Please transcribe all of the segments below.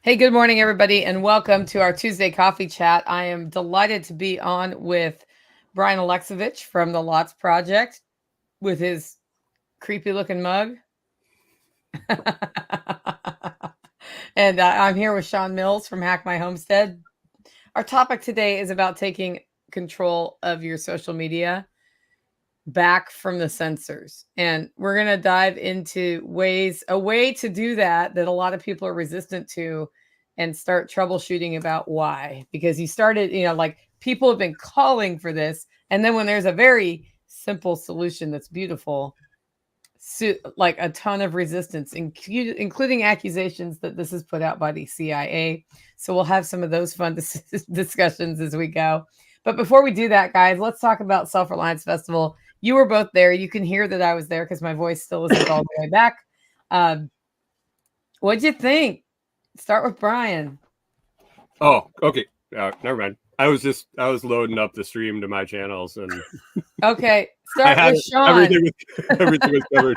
Hey, good morning, everybody, and welcome to our Tuesday coffee chat. I am delighted to be on with Brian Alexovich from the Lots Project with his creepy looking mug. And I'm here with Sean Mills from Hack My Homestead. Our topic today is about taking control of your social media back from the censors. And we're going to dive into a way to do that a lot of people are resistant to, and start troubleshooting about why. Because you started, like people have been calling for this. And then when there's a very simple solution that's beautiful, like a ton of resistance, including accusations that this is put out by the CIA. So we'll have some of those fun discussions as we go. But before we do that, guys, let's talk about Self-Reliance Festival. You were both there. You can hear that I was there because my voice still isn't all the way back. What'd you think? Start with Brian. Oh, okay. Never mind. I was loading up the stream to my channels, and okay, start with Sean. Everything was covered.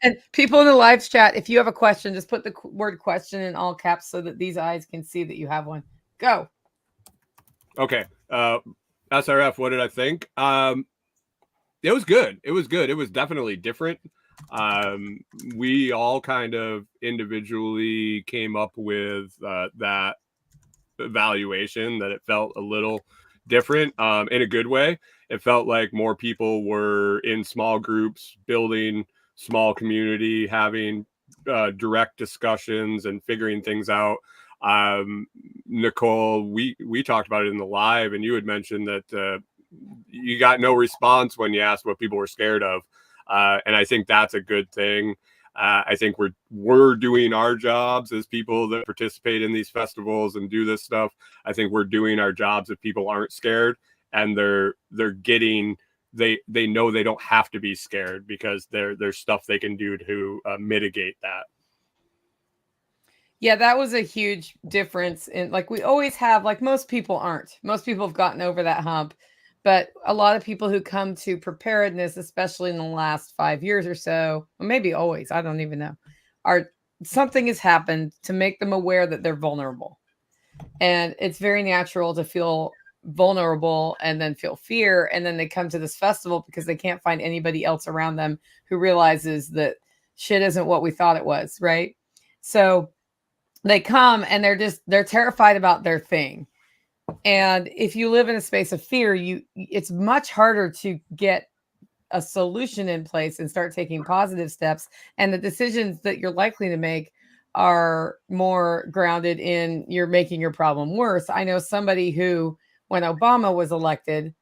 And people in the live chat, if you have a question, just put the word question in all caps so that these eyes can see that you have one. Go. Okay. SRF, what did I think? It was good. It was good. It was definitely different. We all kind of individually came up with that evaluation that it felt a little different in a good way. It felt like more people were in small groups, building small community, having direct discussions and figuring things out. Nicole, we talked about it in the live, and you had mentioned that you got no response when you asked what people were scared of. And I think that's a good thing. I think we're doing our jobs as people that participate in these festivals and do this stuff. I think we're doing our jobs if people aren't scared, and they know they don't have to be scared because there's stuff they can do to mitigate that. Yeah, that was a huge difference. In like we always have, like most people aren't. Most people have gotten over that hump. But a lot of people who come to preparedness, especially in the last 5 years or so, or maybe always, I don't even know, something has happened to make them aware that they're vulnerable. And it's very natural to feel vulnerable and then feel fear. And then they come to this festival because they can't find anybody else around them who realizes that shit isn't what we thought it was, right? So they come and they're terrified about their thing. And if you live in a space of fear, it's much harder to get a solution in place and start taking positive steps. And the decisions that you're likely to make are more grounded in you're making your problem worse. I know somebody who, when Obama was elected,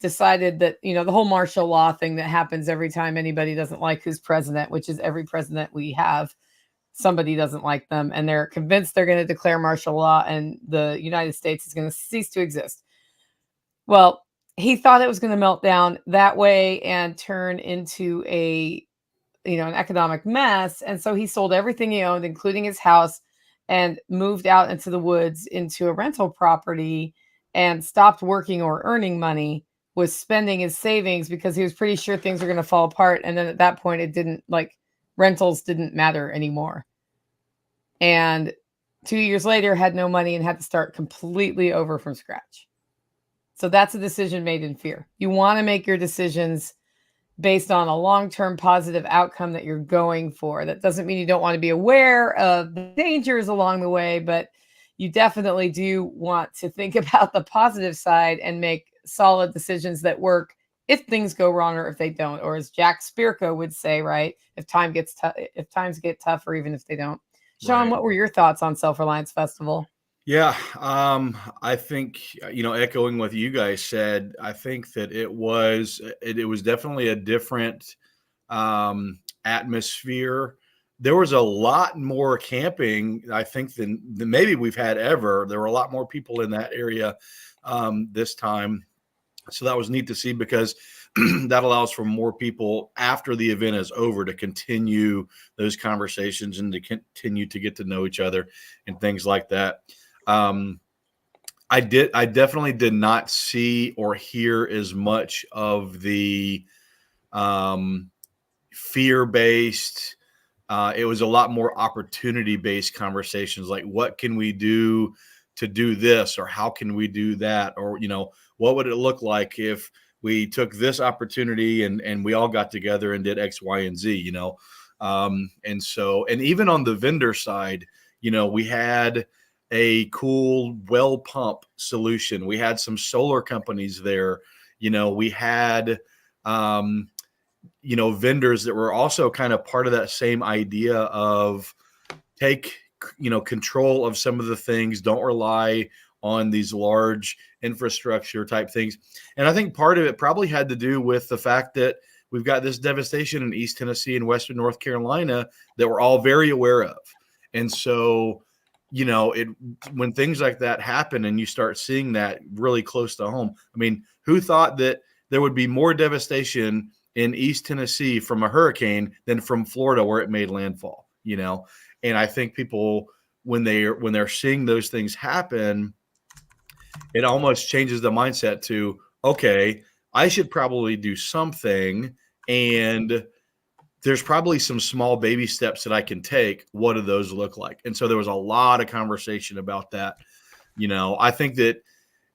decided that, the whole martial law thing that happens every time anybody doesn't like who's president, which is every president we have, somebody doesn't like them, and they're convinced they're going to declare martial law and the United States is going to cease to exist. Well, he thought it was going to melt down that way and turn into an economic mess. And so he sold everything he owned, including his house, and moved out into the woods into a rental property and stopped working or earning money, was spending his savings because he was pretty sure things were going to fall apart. And then at that point, it didn't, like, rentals didn't matter anymore. And 2 years later, had no money and had to start completely over from scratch. So that's a decision made in fear. You want to make your decisions based on a long-term positive outcome that you're going for. That doesn't mean you don't want to be aware of the dangers along the way, but you definitely do want to think about the positive side and make solid decisions that work if things go wrong or if they don't. Or as Jack Spirko would say, right, if times get tough, or even if they don't. Sean, right. What were your thoughts on Self-Reliance Festival? Yeah, I think, echoing what you guys said, I think that it was definitely a different atmosphere. There was a lot more camping, I think, than maybe we've had ever. There were a lot more people in that area this time. So that was neat to see, because that allows for more people after the event is over to continue those conversations and to continue to get to know each other and things like that. I definitely did not see or hear as much of the fear-based It was a lot more opportunity-based conversations, like what can we do to do this, or how can we do that, or what would it look like if we took this opportunity and we all got together and did X, Y, and Z. And even on the vendor side, we had a cool well pump solution. We had some solar companies there. We had vendors that were also kind of part of that same idea of take, control of some of the things, don't rely on these large infrastructure type things. And I think part of it probably had to do with the fact that we've got this devastation in East Tennessee and Western North Carolina that we're all very aware of. And so, when things like that happen and you start seeing that really close to home, I mean, who thought that there would be more devastation in East Tennessee from a hurricane than from Florida where it made landfall, And I think people, when they're seeing those things happen, it almost changes the mindset to, okay, I should probably do something, and there's probably some small baby steps that I can take. What do those look like? And so there was a lot of conversation about that. I think that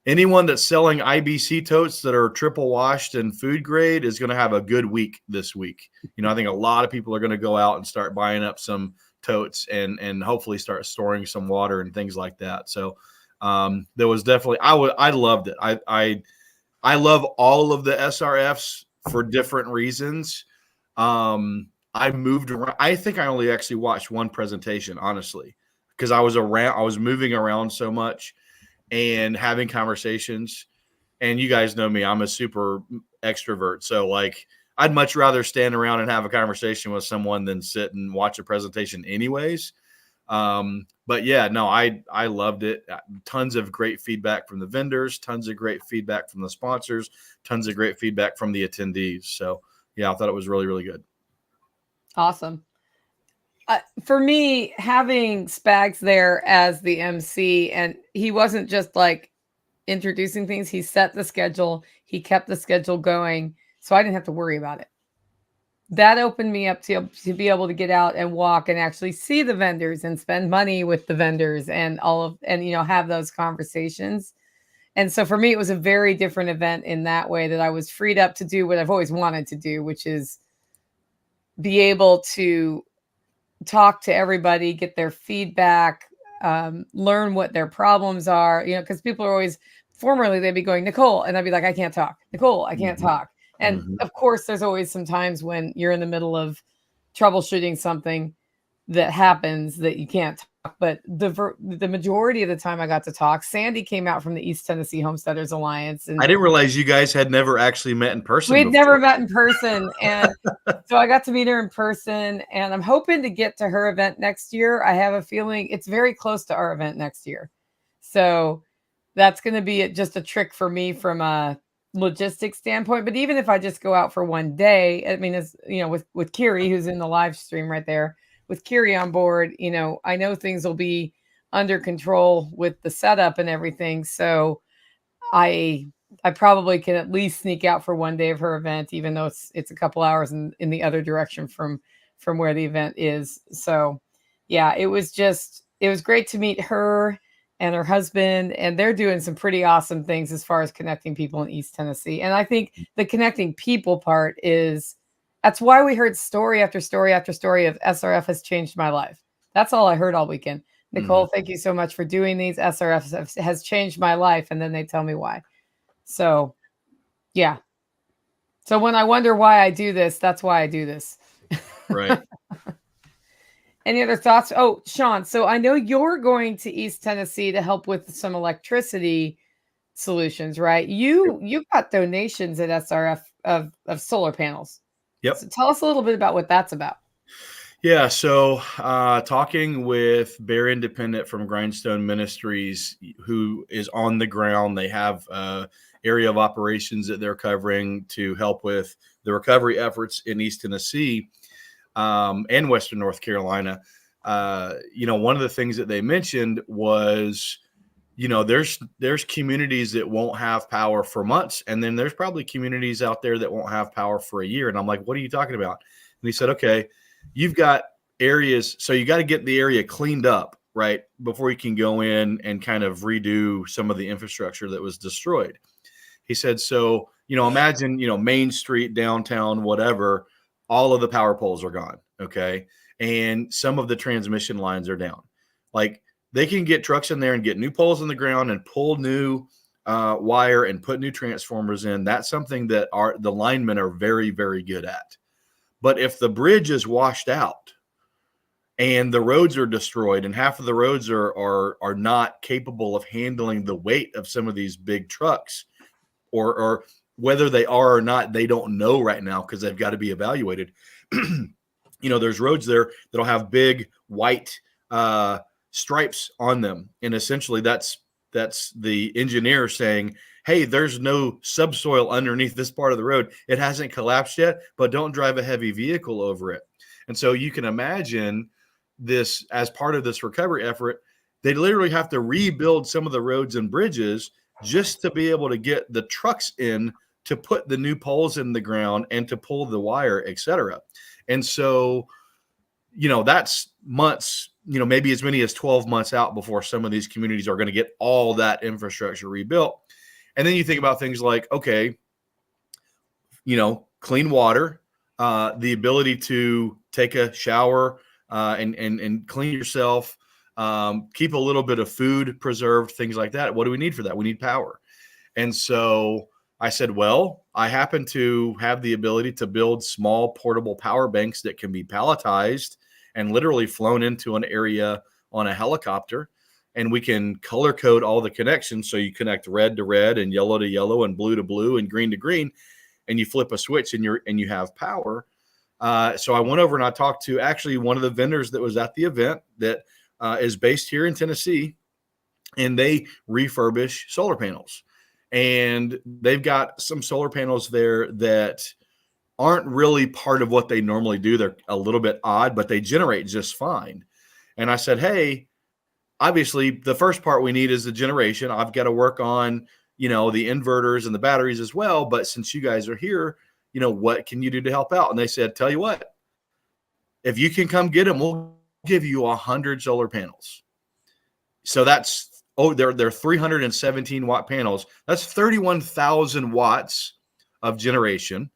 anyone that's selling IBC totes that are triple washed and food grade is going to have a good week this week. I think a lot of people are going to go out and start buying up some totes and hopefully start storing some water and things like that. So there was definitely, I loved it. I love all of the SRFs for different reasons. I moved around. I think I only actually watched one presentation, honestly, because I was moving around so much and having conversations. And you guys know me, I'm a super extrovert. So I'd much rather stand around and have a conversation with someone than sit and watch a presentation anyways. But yeah, no, I loved it. Tons of great feedback from the vendors, tons of great feedback from the sponsors, tons of great feedback from the attendees. So yeah, I thought it was really, really good. Awesome. For me, having Spags there as the MC, and he wasn't just introducing things, he set the schedule, he kept the schedule going, so I didn't have to worry about it. That opened me up to be able to get out and walk and actually see the vendors and spend money with the vendors and have those conversations. And so for me, it was a very different event in that way, that I was freed up to do what I've always wanted to do, which is be able to talk to everybody, get their feedback, learn what their problems are, because people are always, formerly they'd be going, Nicole, and I'd be like, I can't talk. Nicole, I can't talk. And of course, there's always some times when you're in the middle of troubleshooting something that happens that you can't talk. But the majority of the time I got to talk. Sandy came out from the East Tennessee Homesteaders Alliance. And I didn't realize you guys had never actually met in person. We'd never met in person. And so I got to meet her in person. And I'm hoping to get to her event next year. I have a feeling it's very close to our event next year. So that's going to be just a trick for me from a logistics standpoint. But even if I just go out for one day, I mean, as with Kiri, who's in the live stream right there, with Kiri on board, I know things will be under control with the setup and everything. So I probably can at least sneak out for one day of her event, even though it's a couple hours in the other direction from where the event is. So yeah, it was great to meet her and her husband, and they're doing some pretty awesome things as far as connecting people in East Tennessee. And I think the connecting people part that's why we heard story after story after story of SRF has changed my life. That's all I heard all weekend. Nicole, thank you so much for doing these. SRF has changed my life. And then they tell me why. So yeah. So when I wonder why I do this, that's why I do this. Right. Any other thoughts? Oh, Sean, so I know you're going to East Tennessee to help with some electricity solutions, right? You got donations at SRF of solar panels. Yep. So tell us a little bit about what that's about. Yeah. So talking with Bear Independent from Grindstone Ministries, who is on the ground, they have area of operations that they're covering to help with the recovery efforts in East Tennessee and Western North Carolina. One of the things that they mentioned was, there's communities that won't have power for months. And then there's probably communities out there that won't have power for a year. And I'm like, what are you talking about? And he said, okay, you've got areas. So you got to get the area cleaned up, right, before you can go in and kind of redo some of the infrastructure that was destroyed. He said, so, imagine, Main Street, downtown, whatever, all of the power poles are gone. Okay. And some of the transmission lines are down. Like, they can get trucks in there and get new poles in the ground and pull new wire and put new transformers in. That's something that the linemen are very, very good at. But if the bridge is washed out and the roads are destroyed and half of the roads are not capable of handling the weight of some of these big trucks, or whether they are or not, they don't know right now because they've got to be evaluated. There's roads there that'll have big white stripes on them. And essentially that's the engineer saying, hey, there's no subsoil underneath this part of the road. It hasn't collapsed yet, but don't drive a heavy vehicle over it. And so you can imagine this as part of this recovery effort. They literally have to rebuild some of the roads and bridges just to be able to get the trucks in to put the new poles in the ground and to pull the wire, et cetera. And so, that's months, maybe as many as 12 months out before some of these communities are going to get all that infrastructure rebuilt. And then you think about things like, okay, clean water, the ability to take a shower and clean yourself, keep a little bit of food preserved, things like that. What do we need for that? We need power. And so I said, well, I happen to have the ability to build small portable power banks that can be palletized and literally flown into an area on a helicopter. And we can color code all the connections. So you connect red to red and yellow to yellow and blue to blue and green to green, and you flip a switch and you have power. So I went over and I talked to actually one of the vendors that was at the event that is based here in Tennessee, and they refurbish solar panels. And they've got some solar panels there that aren't really part of what they normally do. They're a little bit odd, but they generate just fine. And I said, hey, obviously the first part we need is the generation. I've got to work on, the inverters and the batteries as well. But since you guys are here, what can you do to help out? And they said, tell you what, if you can come get them, we'll give you 100 solar panels. So that's, they're 317 watt panels. That's 31,000 watts of generation,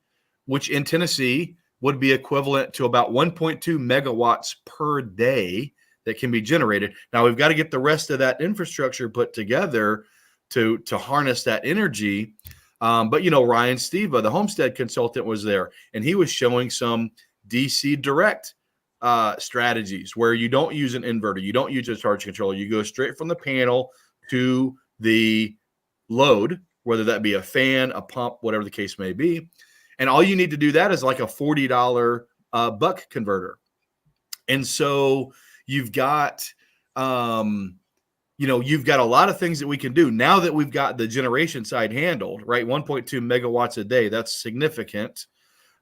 which in Tennessee would be equivalent to about 1.2 megawatts per day that can be generated. Now we've got to get the rest of that infrastructure put together to harness that energy. But Ryan Steva, the Homestead consultant, was there, and he was showing some DC direct strategies where you don't use an inverter, you don't use a charge controller, you go straight from the panel to the load, whether that be a fan, a pump, whatever the case may be. And all you need to do that is like a $40 buck converter. And so you've got, you've got a lot of things that we can do now that we've got the generation side handled, right? 1.2 megawatts a day. That's significant.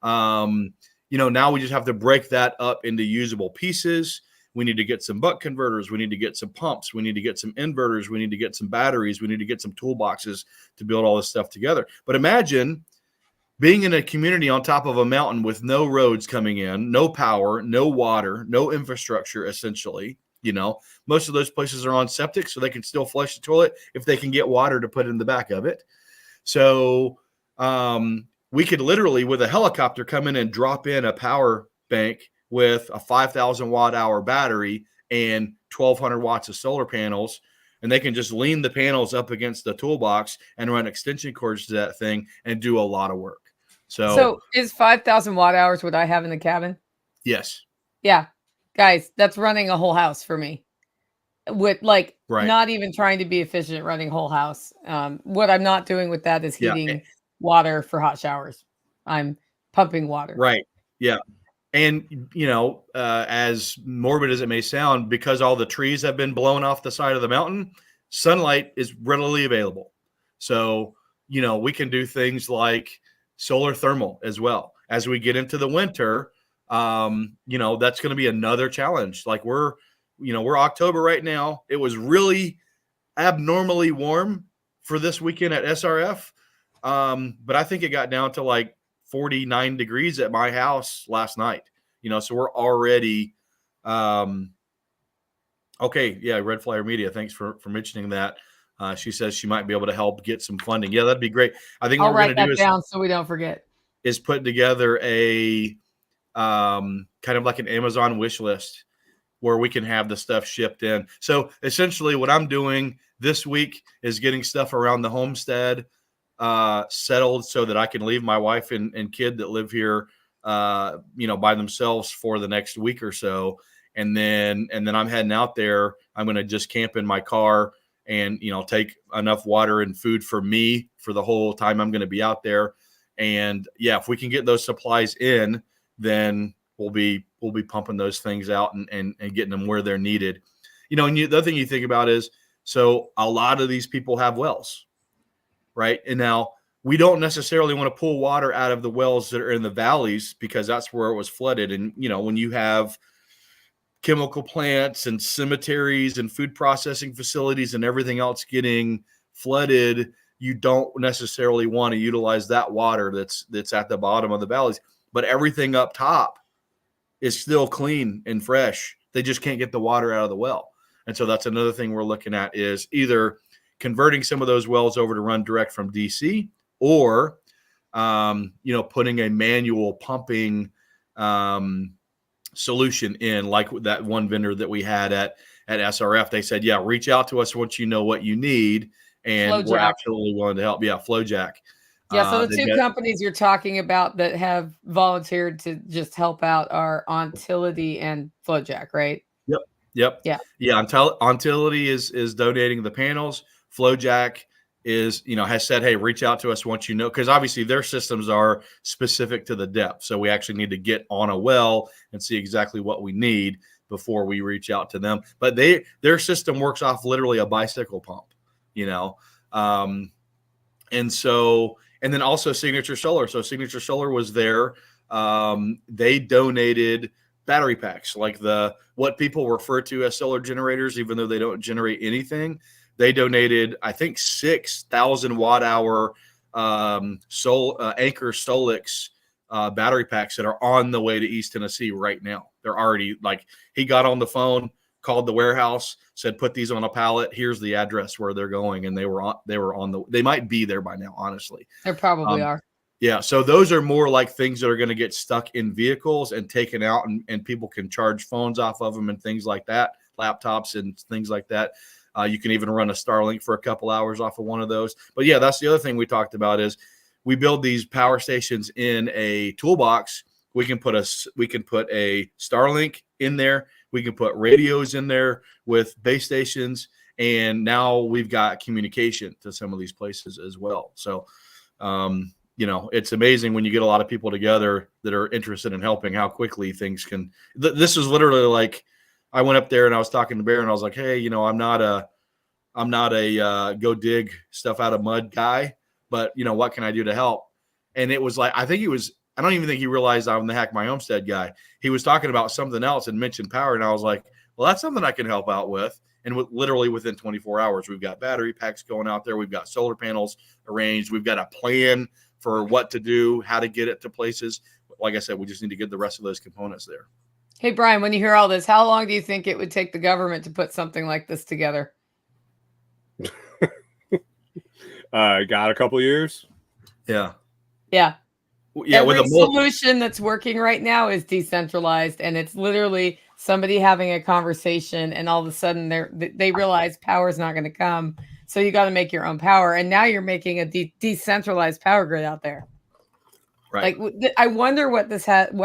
Now we just have to break that up into usable pieces. We need to get some buck converters. We need to get some pumps. We need to get some inverters. We need to get some batteries. We need to get some toolboxes to build all this stuff together. But imagine being in a community on top of a mountain with no roads coming in, no power, no water, no infrastructure, essentially. Most of those places are on septic, so they can still flush the toilet if they can get water to put in the back of it. So we could literally, with a helicopter, come in and drop in a power bank with a 5,000 watt hour battery and 1,200 watts of solar panels, and they can just lean the panels up against the toolbox and run extension cords to that thing and do a lot of work. So is 5,000 watt hours what I have in the cabin? Yes. Yeah. Guys, that's running a whole house for me. With not even trying to be efficient running whole house. What I'm not doing with that is heating water for hot showers. I'm pumping water. Right. Yeah. And, as morbid as it may sound, because all the trees have been blown off the side of the mountain, sunlight is readily available. So, we can do things like solar thermal as well. As we get into the winter, that's going to be another challenge. Like we're October right now. It was really abnormally warm for this weekend at SRF. But I think it got down to like 49 degrees at my house last night, so we're already Okay, yeah, Red Flyer Media. Thanks for mentioning that. She says she might be able to help get some funding. Yeah, that'd be great. I think what I'll we're write going to do that down so we don't forget. is put together a kind of like an Amazon wish list where we can have the stuff shipped in. So essentially, what I'm doing this week is getting stuff around the homestead settled so that I can leave my wife and kid that live here, by themselves for the next week or so. And then I'm heading out there. I'm going to just camp in my car and, take enough water and food for me for the whole time I'm going to be out there. And yeah, if we can get those supplies in, then we'll be pumping those things out and getting them where they're needed. And the other thing you think about is, so a lot of these people have wells, right? And now we don't necessarily want to pull water out of the wells that are in the valleys because that's where it was flooded. And, when you have chemical plants and cemeteries and food processing facilities and everything else getting flooded, you don't necessarily want to utilize that water that's at the bottom of the valleys. But everything up top is still clean and fresh. They just can't get the water out of the well. And so that's another thing we're looking at is either converting some of those wells over to run direct from DC or, putting a manual pumping solution in, like that one vendor that we had at SRF. They said, yeah, reach out to us once you know what you need. And we're absolutely willing to help. Yeah, FlowJack. Yeah, so the two companies you're talking about that have volunteered to just help out are Ontility and FlowJack, right? Yep. Yeah. Ontility is donating the panels. FlowJack is, has said, hey, reach out to us once you know, because obviously their systems are specific to the depth. So we actually need to get on a well and see exactly what we need before we reach out to them. But their system works off literally a bicycle pump, and then also Signature Solar. So Signature Solar was there. They donated battery packs, like what people refer to as solar generators, even though they don't generate anything. They donated, I think, 6,000 watt hour Anchor Solix battery packs that are on the way to East Tennessee right now. They're already he got on the phone, called the warehouse, said, put these on a pallet. Here's the address where they're going. And they might be there by now, honestly. They probably are. Yeah. So those are more like things that are going to get stuck in vehicles and taken out and people can charge phones off of them and things like that, laptops and things like that. You can even run a Starlink for a couple hours off of one of those. But yeah, that's the other thing we talked about is we build these power stations in a toolbox. We can put a Starlink in there. We can put radios in there with base stations. And now we've got communication to some of these places as well. So, it's amazing when you get a lot of people together that are interested in helping, how quickly things can. This is literally like, I went up there and I was talking to Bear and I was like, hey, I'm not a go dig stuff out of mud guy, but what can I do to help? And it was like, I don't even think he realized I'm the Hack My Homestead guy. He was talking about something else and mentioned power. And I was like, well, that's something I can help out with. And literally within 24 hours, we've got battery packs going out there. We've got solar panels arranged. We've got a plan for what to do, how to get it to places. Like I said, we just need to get the rest of those components there. Hey, Brian, when you hear all this, how long do you think it would take the government to put something like this together? Got a couple years. Yeah. Yeah. Yeah. Every solution that's working right now is decentralized, and it's literally somebody having a conversation, and all of a sudden they realize power is not going to come. So you got to make your own power. And now you're making a decentralized power grid out there. Right. Like, I wonder what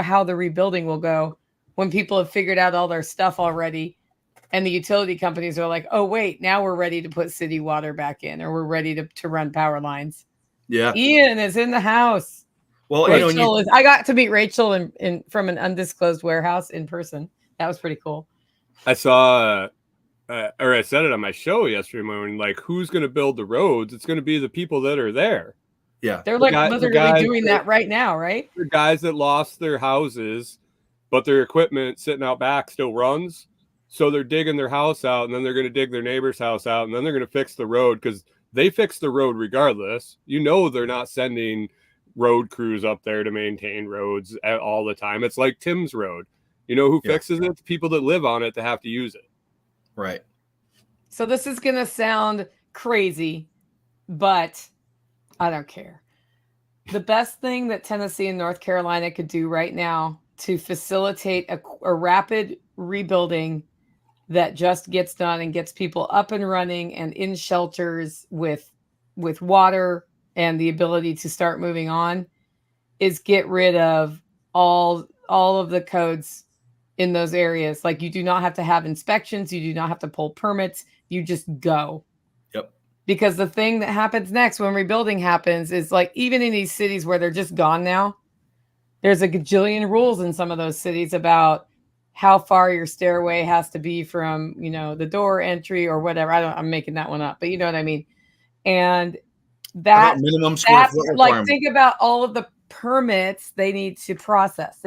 how the rebuilding will go when people have figured out all their stuff already. And the utility companies are like, oh, wait, now we're ready to put city water back in, or we're ready to run power lines. Yeah. Ian is in the house. Well, I got to meet Rachel from an undisclosed warehouse in person. That was pretty cool. I saw, or I said it on my show yesterday morning, like, who's going to build the roads? It's going to be the people that are there. Yeah. They're literally doing that right now, right? The guys that lost their houses, but their equipment sitting out back still runs. So they're digging their house out, and then they're going to dig their neighbor's house out, and then they're going to fix the road, because they fix the road regardless. They're not sending road crews up there to maintain roads all the time. It's like Tim's Road. You know who Yeah. fixes it? The people that live on it that have to use it. Right. So this is going to sound crazy, but I don't care. The best thing that Tennessee and North Carolina could do right now to facilitate a rapid rebuilding that just gets done and gets people up and running and in shelters with water and the ability to start moving on is get rid of all of the codes in those areas. Like, you do not have to have inspections, you do not have to pull permits, you just go. Yep. Because the thing that happens next when rebuilding happens is, like, even in these cities where they're just gone now, there's a gajillion rules in some of those cities about how far your stairway has to be from, the door entry or whatever. I'm making that one up, but you know what I mean? And that minimum square foot like, requirement. think about all of the permits they need to process.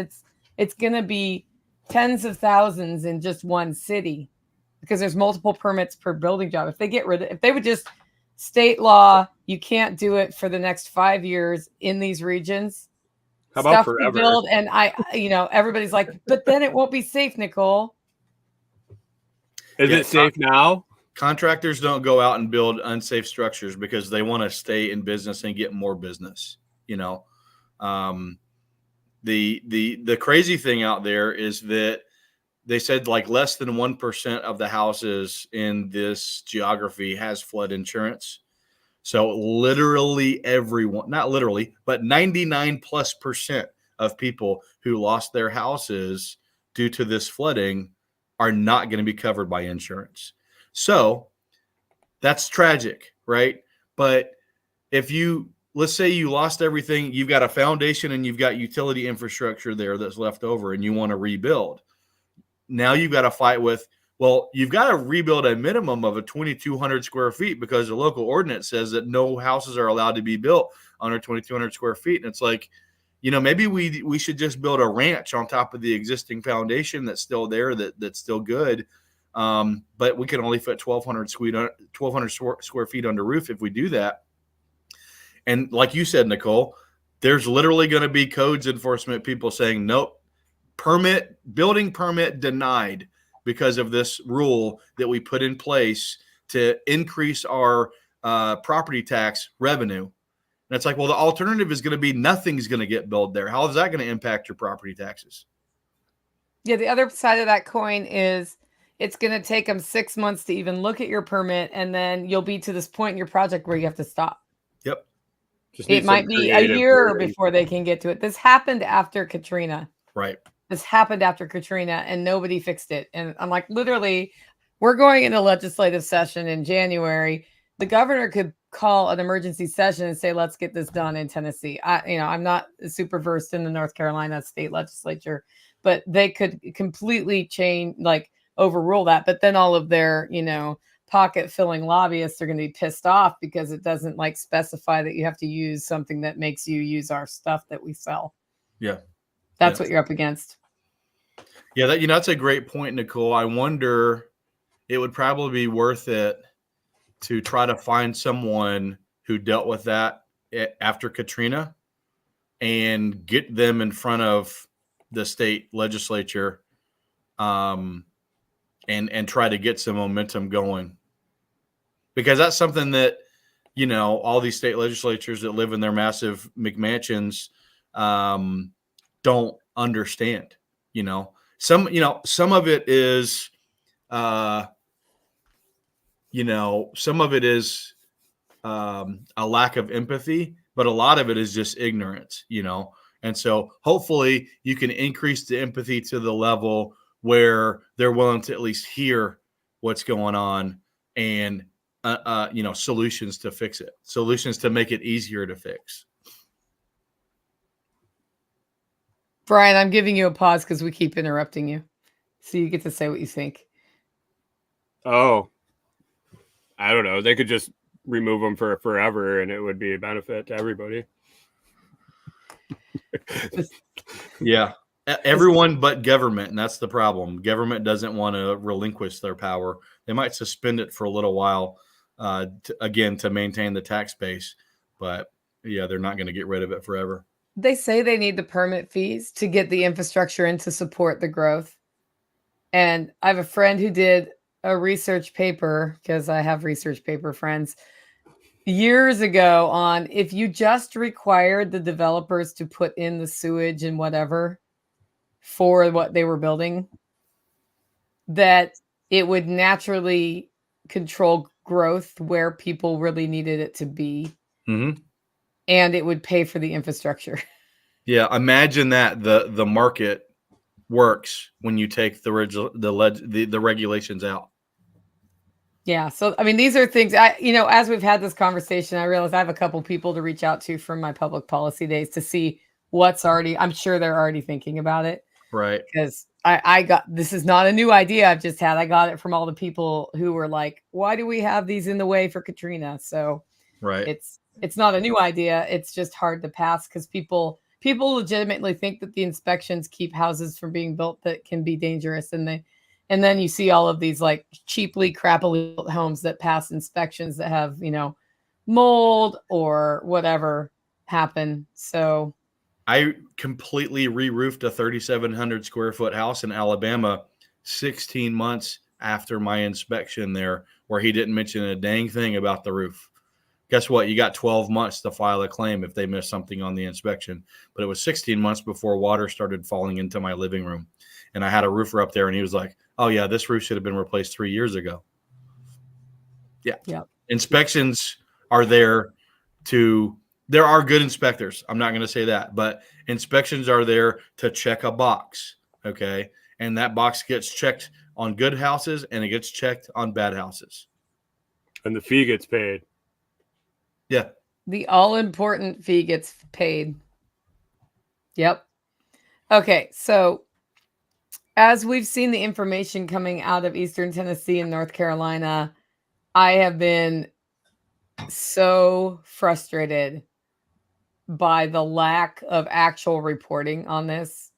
It's going to be tens of thousands in just one city because there's multiple permits per building job. If they would just state law, you can't do it for the next 5 years in these regions. How about Stuff to forever? build, and everybody's like, but then it won't be safe, Nicole. Is it safe now? Contractors don't go out and build unsafe structures because they want to stay in business and get more business. The crazy thing out there is that they said like less than 1% of the houses in this geography has flood insurance. So literally everyone, not literally, but 99+% of people who lost their houses due to this flooding are not going to be covered by insurance. So that's tragic, right? But let's say you lost everything, you've got a foundation and you've got utility infrastructure there that's left over and you want to rebuild. Now you've got to fight with, well, you've got to rebuild a minimum of a 2,200 square feet because the local ordinance says that no houses are allowed to be built under 2,200 square feet. And it's like, maybe we should just build a ranch on top of the existing foundation that's still there, that's still good. But we can only fit 1,200 square feet under roof if we do that. And like you said, Nicole, there's literally going to be codes enforcement people saying, nope, building permit denied because of this rule that we put in place to increase our property tax revenue. And it's like, well, the alternative is going to be nothing's going to get built there. How is that going to impact your property taxes? Yeah, the other side of that coin is it's going to take them 6 months to even look at your permit, and then you'll be to this point in your project where you have to stop. Yep. It might be a year before they can get to it. This happened after Katrina. Right. This happened after Katrina and nobody fixed it. And I'm like, literally, we're going into legislative session in January. The governor could call an emergency session and say, let's get this done in Tennessee. I'm not super versed in the North Carolina state legislature, but they could completely overrule that. But then all of their, pocket filling lobbyists are going to be pissed off because it doesn't specify that you have to use something that makes you use our stuff that we sell. Yeah. That's what you're up against. Yeah, that's a great point, Nicole. I wonder, it would probably be worth it to try to find someone who dealt with that after Katrina and get them in front of the state legislature and try to get some momentum going. Because that's something that, all these state legislatures that live in their massive McMansions don't understand. Some of it is, some of it is a lack of empathy, but a lot of it is just ignorance, And so hopefully you can increase the empathy to the level where they're willing to at least hear what's going on and, solutions to fix it, solutions to make it easier to fix. Brian, I'm giving you a pause because we keep interrupting you. So you get to say what you think. Oh, I don't know. They could just remove them for forever and it would be a benefit to everybody. Yeah. Everyone but government. And that's the problem. Government doesn't want to relinquish their power. They might suspend it for a little while, to maintain the tax base. But yeah, they're not going to get rid of it forever. They say they need the permit fees to get the infrastructure in to support the growth. And I have a friend who did a research paper, because I have research paper friends, years ago on if you just required the developers to put in the sewage and whatever for what they were building, that it would naturally control growth where people really needed it to be, Mm-hmm. and it would pay for the infrastructure. Yeah, imagine that the market works when you take the regulations out. Yeah. So, I mean, these are things as we've had this conversation, I realize I have a couple people to reach out to from my public policy days to see I'm sure they're already thinking about it. Right. Because this is not a new idea I've just had. I got it from all the people who were like, why do we have these in the way for Katrina? So right. It's not a new idea. It's just hard to pass because people legitimately think that the inspections keep houses from being built that can be dangerous. And then you see all of these like cheaply, crappily built homes that pass inspections that have, mold or whatever happen. So I completely re-roofed a 3,700 square foot house in Alabama 16 months after my inspection there, where he didn't mention a dang thing about the roof. Guess what? You got 12 months to file a claim if they missed something on the inspection. But it was 16 months before water started falling into my living room. And I had a roofer up there, and he was like, oh, yeah, this roof should have been replaced 3 years ago. Yeah. Yep. Inspections are there there are good inspectors. I'm not going to say that. But inspections are there to check a box, okay? And that box gets checked on good houses, and it gets checked on bad houses. And the fee gets paid. Yeah. The all-important fee gets paid. Yep. Okay, so as we've seen the information coming out of Eastern Tennessee and North Carolina, I have been so frustrated by the lack of actual reporting on this.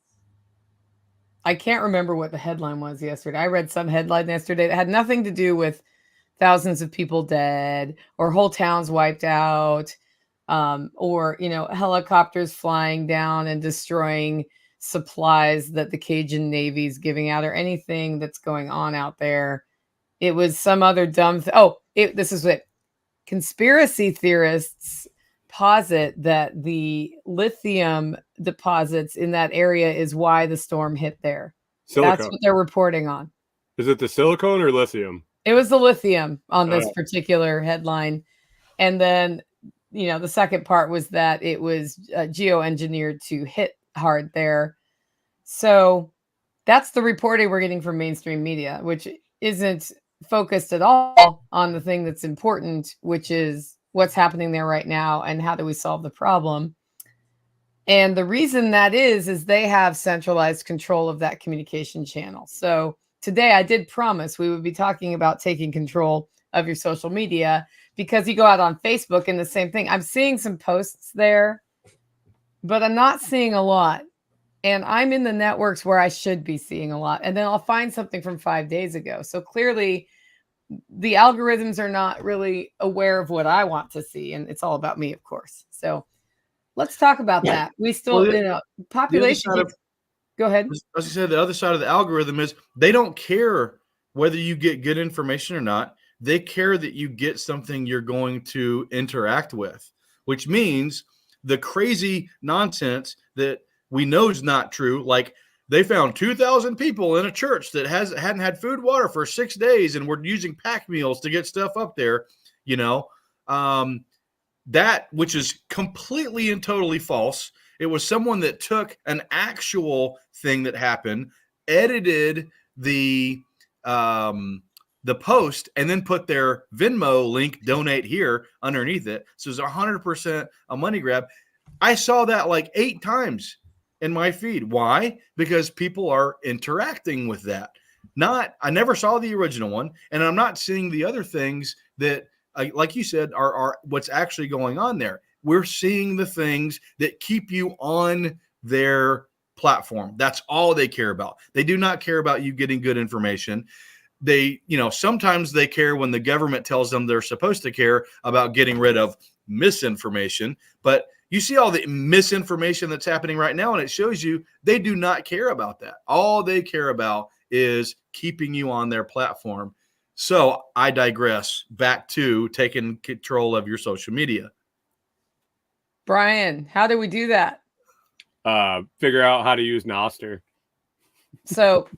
I can't remember what the headline was yesterday. I read some headline yesterday that had nothing to do with thousands of people dead or whole towns wiped out, or, helicopters flying down and destroying supplies that the Cajun Navy's giving out or anything that's going on out there. It was some other dumb this is what conspiracy theorists posit, that the lithium deposits in that area is why the storm hit there. Silicone. That's what they're reporting on. Is it the silicone or lithium? It was the lithium on this particular headline. And then, the second part was that it was geoengineered to hit hard there. So that's the reporting we're getting from mainstream media, which isn't focused at all on the thing that's important, which is what's happening there right now and how do we solve the problem. And the reason that is they have centralized control of that communication channel. So today I did promise we would be talking about taking control of your social media, because you go out on Facebook and the same thing. I'm seeing some posts there, but I'm not seeing a lot. And I'm in the networks where I should be seeing a lot. And then I'll find something from 5 days ago. So clearly the algorithms are not really aware of what I want to see. And it's all about me, of course. So let's talk about that. We still, population. Go ahead. As you said, the other side of the algorithm is they don't care whether you get good information or not. They care that you get something you're going to interact with, which means the crazy nonsense that we know is not true. Like they found 2,000 people in a church that hadn't had food, water for 6 days, and were using pack meals to get stuff up there, that, which is completely and totally false. It was someone that took an actual thing that happened, edited the post, and then put their Venmo link, donate here, underneath it. So it's 100% a money grab. I saw that like 8 times in my feed. Why? Because people are interacting with that. I never saw the original one, and I'm not seeing the other things that, like you said, are what's actually going on there. We're seeing the things that keep you on their platform. That's all they care about. They do not care about you getting good information. They, sometimes they care when the government tells them they're supposed to care about getting rid of misinformation, but you see all the misinformation that's happening right now, and it shows you they do not care about that. All they care about is keeping you on their platform. So I digress. Back to taking control of your social media. Brian, how do we do that? Figure out how to use Nostr. So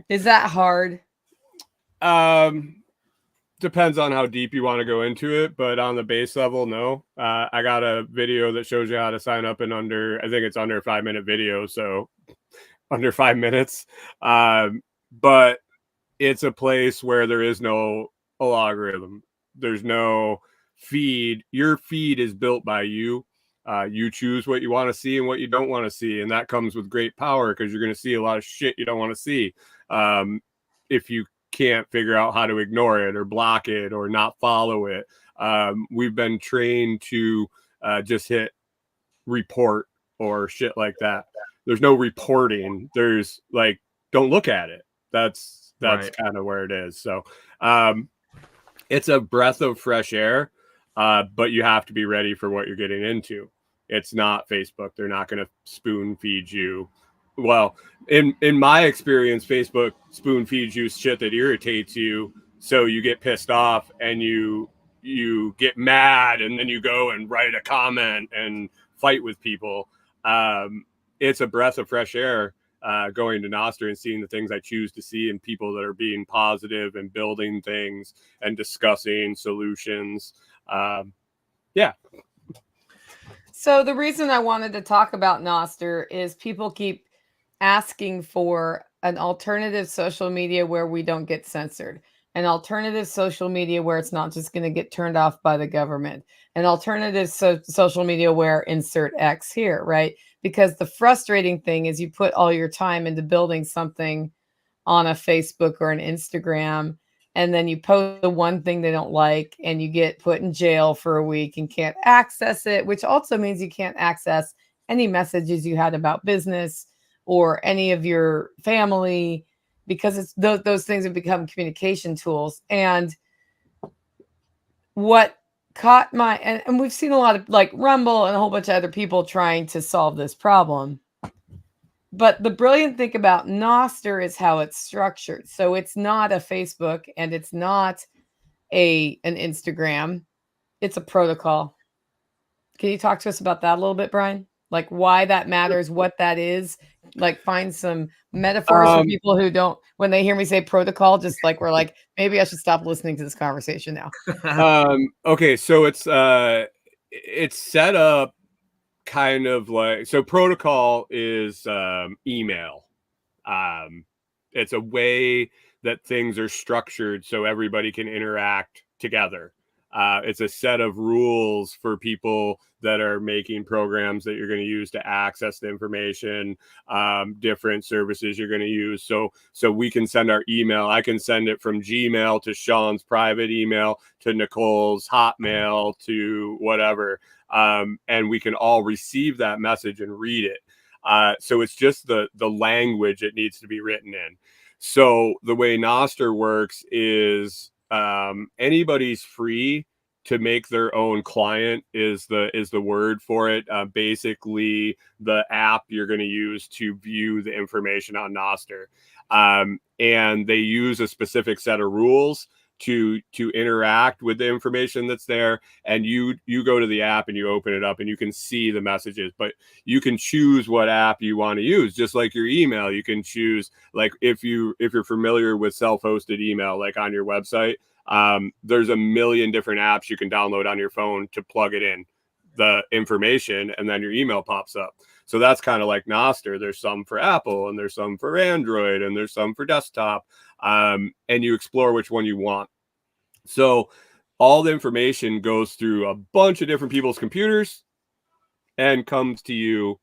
is that hard? Depends on how deep you want to go into it, but on the base level, no. I got a video that shows you how to sign up in under, I think it's under a 5-minute video, so under 5 minutes. But it's a place where there is no algorithm. There's no feed. Your feed is built by you. You choose what you want to see and what you don't want to see, and that comes with great power because you're going to see a lot of shit you don't want to see. If you can't figure out how to ignore it or block it or not follow it. We've been trained to just hit report or shit like that. There's no reporting. There's like, don't look at it. That's right. Kind of where it is. So it's a breath of fresh air, but you have to be ready for what you're getting into. It's not Facebook. They're not going to spoon feed you. Well, in my experience, Facebook spoon feeds you shit that irritates you, so you get pissed off and you get mad, and then you go and write a comment and fight with people. It's a breath of fresh air going to Nostr and seeing the things I choose to see and people that are being positive and building things and discussing solutions. Yeah. So the reason I wanted to talk about Nostr is people keep asking for an alternative social media where we don't get censored, an alternative social media where it's not just going to get turned off by the government, an alternative social media where insert X here, right? Because the frustrating thing is you put all your time into building something on a Facebook or an Instagram, and then you post the one thing they don't like and you get put in jail for a week and can't access it, which also means you can't access any messages you had about business or any of your family, because it's those things have become communication tools. And what caught my, and we've seen a lot of like Rumble and a whole bunch of other people trying to solve this problem. But the brilliant thing about Nostr is how it's structured. So it's not a Facebook and it's not an Instagram. It's a protocol. Can you talk to us about that a little bit, Brian? Like why that matters, what that is, like find some metaphors for people who don't, when they hear me say protocol, just like we're like, maybe I should stop listening to this conversation now. Okay. So it's set up kind of like, so protocol is email. It's a way that things are structured so everybody can interact together. It's a set of rules for people that are making programs that you're going to use to access the information, different services you're going to use. So we can send our email. I can send it from Gmail to Sean's private email to Nicole's Hotmail to whatever. And we can all receive that message and read it. So it's just the language it needs to be written in. So the way Nostr works is anybody's free to make their own client is the word for it. Basically, the app you're going to use to view the information on Nostr, and they use a specific set of rules to interact with the information that's there. And you go to the app and you open it up and you can see the messages, but you can choose what app you want to use. Just like your email, you can choose, like if you're familiar with self-hosted email, like on your website, there's a million different apps you can download on your phone to plug it in the information, and then your email pops up. So that's kind of like Nostr. There's some for Apple and there's some for Android and there's some for desktop. And you explore which one you want. So all the information goes through a bunch of different people's computers and comes to you,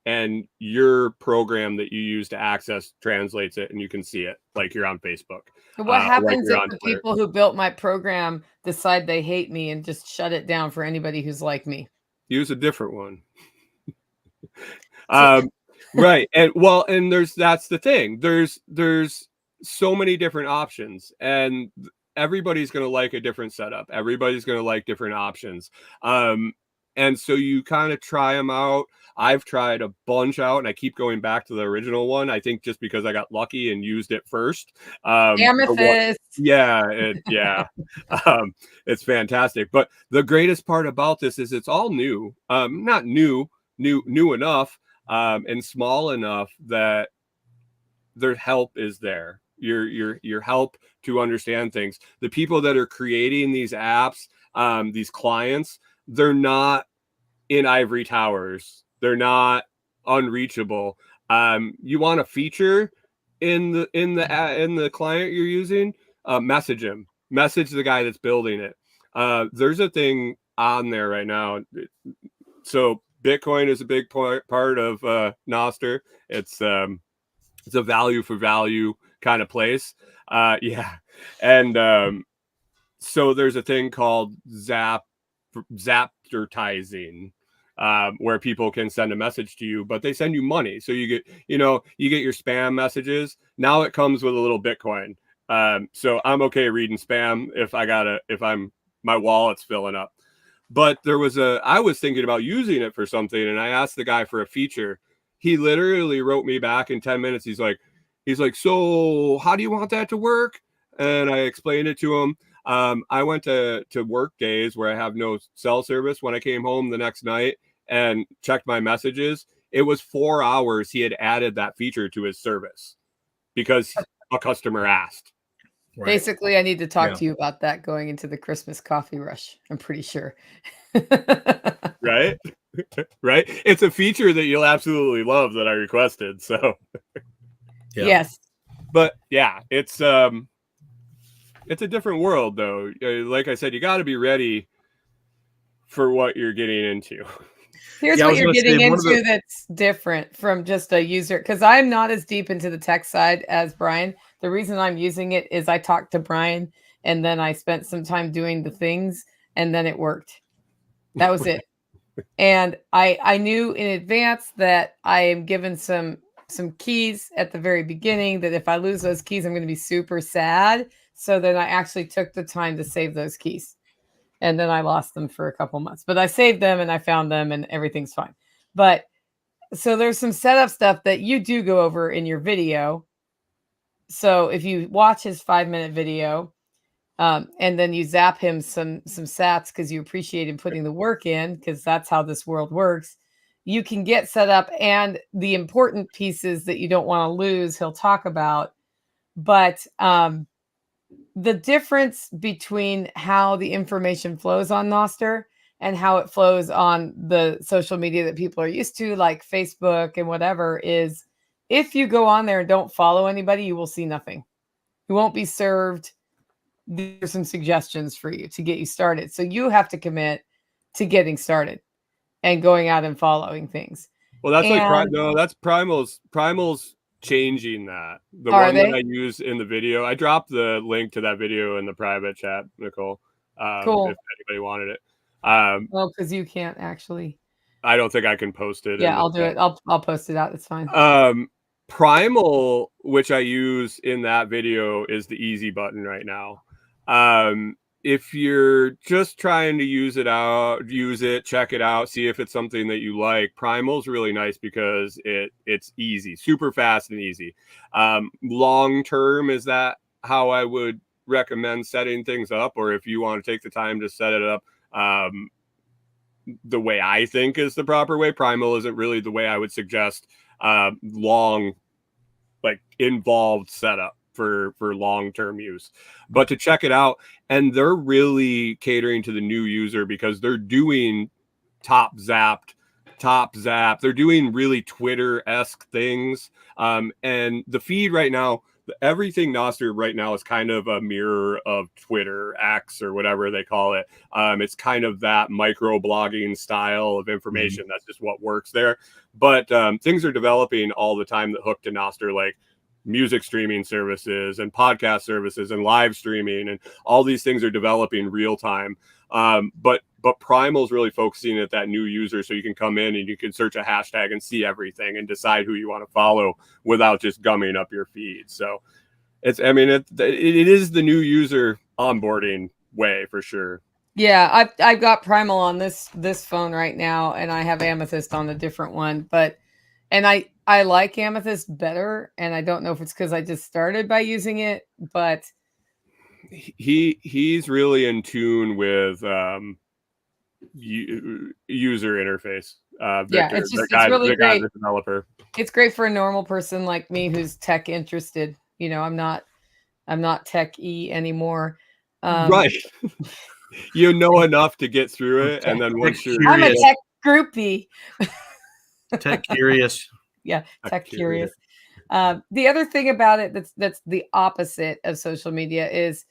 and your program that you use to access translates it and you can see it like you're on Facebook. What happens if the people who built my program decide they hate me and just shut it down for anybody who's like me? Use a different one. Right. And well, and that's the thing. There's so many different options, and everybody's going to like a different setup. Everybody's going to like different options. And so you kind of try them out. I've tried a bunch out, and I keep going back to the original one. I think just because I got lucky and used it first. Amethyst. It's fantastic. But the greatest part about this is it's all new. Not new enough, and small enough that their help is there. Your help to understand things. The people that are creating these apps, these clients, they're not in ivory towers. They're not unreachable. You want a feature in the client you're using, message him. Message the guy that's building it. There's a thing on there right now. So Bitcoin is a big part of Nostr. It's a value for value kind of place. And so there's a thing called Zaptertizing, where people can send a message to you, but they send you money. So you get your spam messages. Now it comes with a little Bitcoin. So I'm okay reading spam if my wallet's filling up. But I was thinking about using it for something, and I asked the guy for a feature. He literally wrote me back in 10 minutes. He's like, so how do you want that to work? And I explained it to him. I went to work days where I have no cell service. When I came home the next night and checked my messages, it was 4 hours he had added that feature to his service because a customer asked. Right. Basically, I need to talk to you about that going into the Christmas coffee rush. I'm pretty sure. Right? Right? It's a feature that you'll absolutely love that I requested. So yes. But yeah, it's a different world though. Like I said, you got to be ready for what you're getting into. Here's what you're getting into that's different from just a user, because I'm not as deep into the tech side as Brian. The reason I'm using it is I talked to Brian and then I spent some time doing the things and then it worked. That was it. And I knew in advance that I am given some keys at the very beginning, that if I lose those keys, I'm going to be super sad. So then I actually took the time to save those keys. And then I lost them for a couple months, but I saved them and I found them and everything's fine. But so there's some setup stuff that you do go over in your video. So if you watch his 5-minute video, and then you zap him some sats because you appreciate him putting the work in, because that's how this world works, you can get set up, and the important pieces that you don't want to lose, he'll talk about. But the difference between how the information flows on Nostr and how it flows on the social media that people are used to, like Facebook and whatever, is if you go on there and don't follow anybody, you will see nothing. You won't be served. There's some suggestions for you to get you started. So you have to commit to getting started and going out and following things. Well, that's that's Primal's changing that. The one that I use in the video, I dropped the link to that video in the private chat, Nicole. Cool. If anybody wanted it. Well, because you can't actually. I don't think I can post it. Yeah, I'll do it. I'll post it out. It's fine. Primal, which I use in that video, is the easy button right now. If you're just trying to use it, check it out, see if it's something that you like, Primal's really nice because it's easy, super fast and easy. Long term, is that how I would recommend setting things up? Or if you want to take the time to set it up the way I think is the proper way, Primal isn't really the way I would suggest long, like involved setup for long-term use. But to check it out, and they're really catering to the new user because they're doing top zapped, they're doing really Twitter-esque things. And the feed right now, everything Nostr right now is kind of a mirror of Twitter, X, or whatever they call it. It's kind of that micro-blogging style of information. That's just what works there. But things are developing all the time that hook to Nostr, like music streaming services and podcast services and live streaming, and all these things are developing real time. But Primal's really focusing at that new user, so you can come in and you can search a hashtag and see everything and decide who you want to follow without just gumming up your feed. So it is the new user onboarding way for sure. Yeah, I've got Primal on this phone right now, and I have Amethyst on a different one. But I like Amethyst better, and I don't know if it's because I just started by using it, but he's really in tune with user interface. Victor, it's really great. The developer. It's great for a normal person like me who's tech interested. I'm not tech-y anymore. Right. You know enough to get through it, and then once you're I'm a tech groupie. Tech curious. Yeah, tech curious. The other thing about it that's the opposite of social media is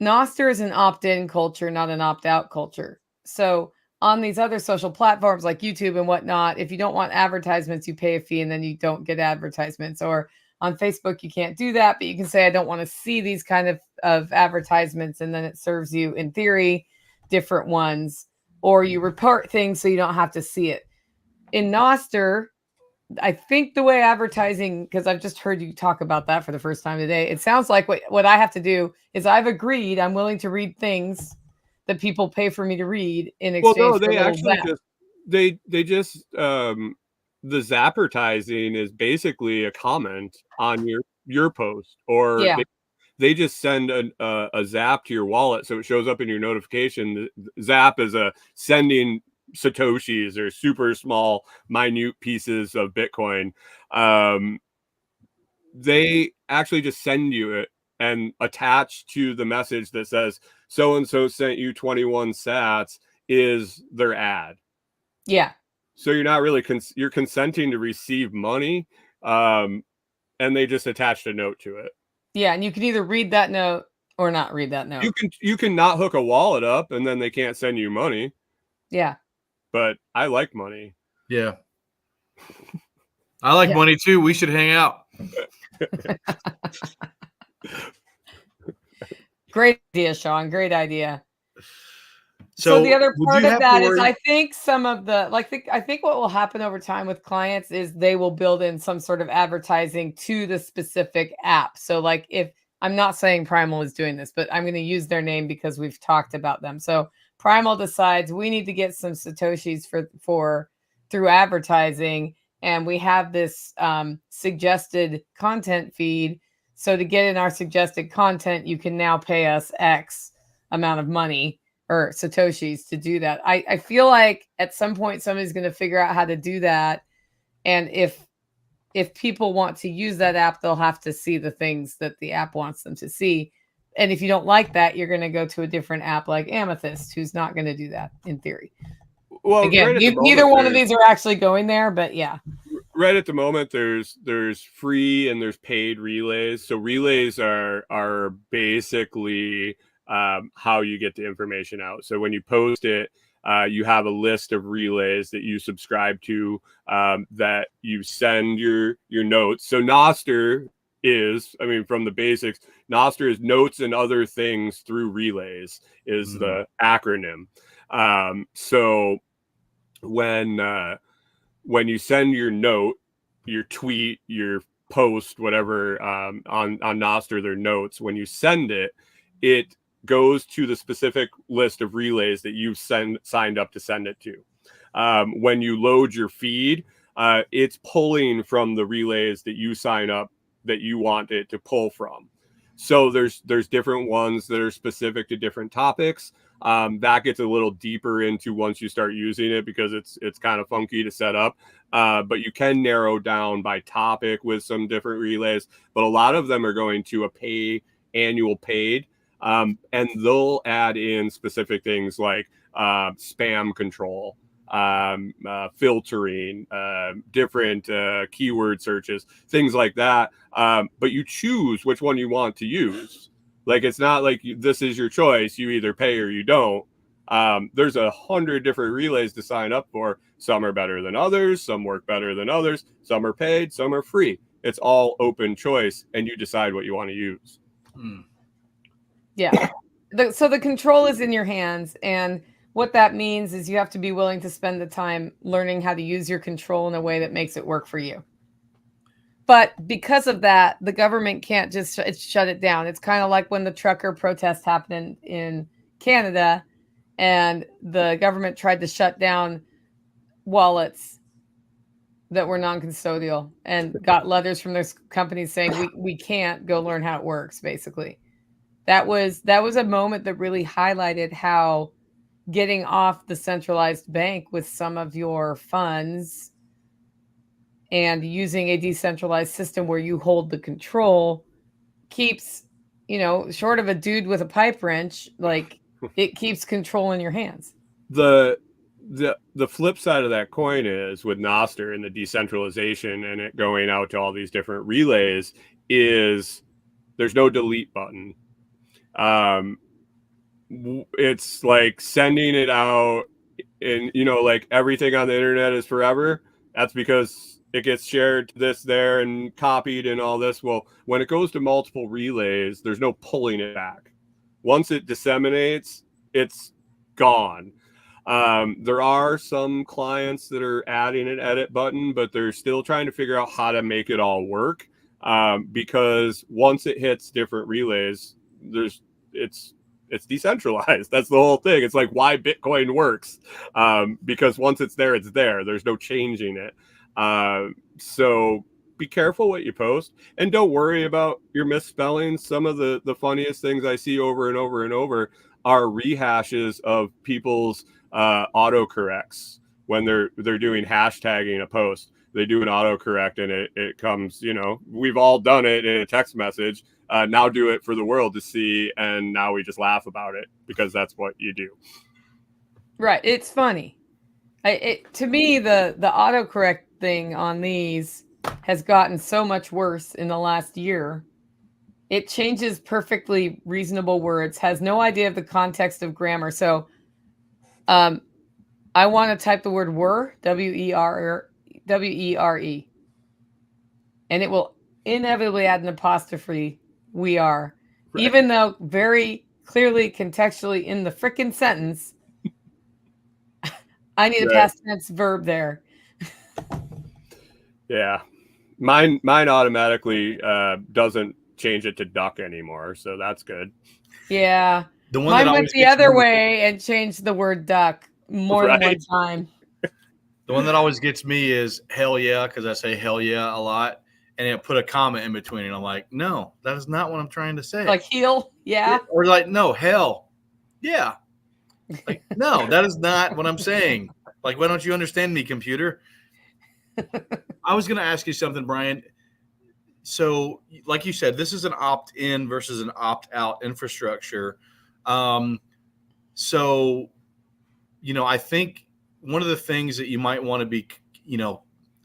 Nostr is an opt-in culture, not an opt-out culture. So on these other social platforms like YouTube and whatnot, if you don't want advertisements, you pay a fee and then you don't get advertisements. Or on Facebook, you can't do that, but you can say, I don't want to see these kind of advertisements. And then it serves you, in theory, different ones. Or you report things so you don't have to see it. In Nostr, I think the way advertising, because I've just heard you talk about that for the first time today, it sounds like what I have to do is I've agreed I'm willing to read things that people pay for me to read in exchange. Well, no, they actually just the Zappertising is basically a comment on your post, or they just send a Zap to your wallet, so it shows up in your notification. Zap is a sending Satoshis or super small, minute pieces of Bitcoin. They actually just send you it, and attached to the message that says so and so sent you 21 sats is their ad. Yeah. So you're not really you're consenting to receive money, and they just attached a note to it. Yeah, and you can either read that note or not read that note. You can not hook a wallet up, and then they can't send you money. Yeah. But I like money. Yeah. I like money too. We should hang out. Great idea, Sean. Great idea. So the other part of that is, I think some of the, I think what will happen over time with clients is they will build in some sort of advertising to the specific app. So like, if I'm not saying Primal is doing this, but I'm going to use their name because we've talked about them. So Primal decides we need to get some Satoshis for through advertising. And we have this suggested content feed. So to get in our suggested content, you can now pay us X amount of money or Satoshis to do that. I feel like at some point somebody's going to figure out how to do that. And if people want to use that app, they'll have to see the things that the app wants them to see. And if you don't like that, you're going to go to a different app like Amethyst, who's not going to do that in theory. Well, again, neither one of these are actually going there, but yeah. Right at the moment, there's free and there's paid relays. So relays are basically how you get the information out. So when you post it, you have a list of relays that you subscribe to, that you send your notes. So Nostr is, I mean, from the basics, Nostr is notes and other things through relays is the acronym. So when you send your note, your tweet, your post, whatever, on Nostr, their notes, when you send it, it goes to the specific list of relays that you've signed up to send it to. When you load your feed, it's pulling from the relays that you sign up that you want it to pull from. So there's different ones that are specific to different topics. That gets a little deeper into once you start using it, because it's kind of funky to set up. But you can narrow down by topic with some different relays. But a lot of them are going to a annual paid. And they'll add in specific things like spam control, filtering, different keyword searches, things like that. But you choose which one you want to use. Like, it's not like this is your choice. You either pay or you don't. There's 100 different relays to sign up for. Some are better than others. Some work better than others. Some are paid. Some are free. It's all open choice, and you decide what you want to use. Yeah. So the control is in your hands. And what that means is you have to be willing to spend the time learning how to use your control in a way that makes it work for you. But because of that, the government can't just shut it down. It's kind of like when the trucker protest happened in Canada, and the government tried to shut down wallets that were non-custodial and got letters from those companies saying we can't go learn how it works. Basically, that was a moment that really highlighted how getting off the centralized bank with some of your funds and using a decentralized system where you hold the control keeps, short of a dude with a pipe wrench, like it keeps control in your hands. The flip side of that coin is with Nostr and the decentralization and it going out to all these different relays is there's no delete button. It's like sending it out and, like everything on the internet is forever. That's because it gets shared to this there and copied and all this. Well, when it goes to multiple relays, there's no pulling it back. Once it disseminates, it's gone. There are some clients that are adding an edit button, but they're still trying to figure out how to make it all work. Because once it hits different relays, it's decentralized. That's the whole thing. It's like why Bitcoin works. Because once it's there, it's there. There's no changing it. So be careful what you post and don't worry about your misspellings. Some of the funniest things I see over and over and over are rehashes of people's autocorrects when they're doing hashtagging a post. They do an autocorrect and it comes, we've all done it in a text message. Now do it for the world to see. And now we just laugh about it because that's what you do. Right. It's funny. To me, the autocorrect thing on these has gotten so much worse in the last year. It changes perfectly reasonable words, has no idea of the context of grammar. So I want to type the word were, W-E-R-E, and it will inevitably add an apostrophe, we are, right. Even though very clearly contextually in the frickin' sentence, I need a past tense verb there. Yeah. Mine automatically doesn't change it to duck anymore, so that's good. Yeah. Mine went the other way and changed the word duck more than one time. The one that always gets me is hell yeah, because I say hell yeah a lot, and it put a comma in between, and I'm like, no, that is not what I'm trying to say. Like heel, yeah. Or like, no, hell, yeah. Like, no, that is not what I'm saying. Like, why don't you understand me, computer? I was going to ask you something, Brian. So, like you said, this is an opt-in versus an opt-out infrastructure. So, I think one of the things that you might want to be,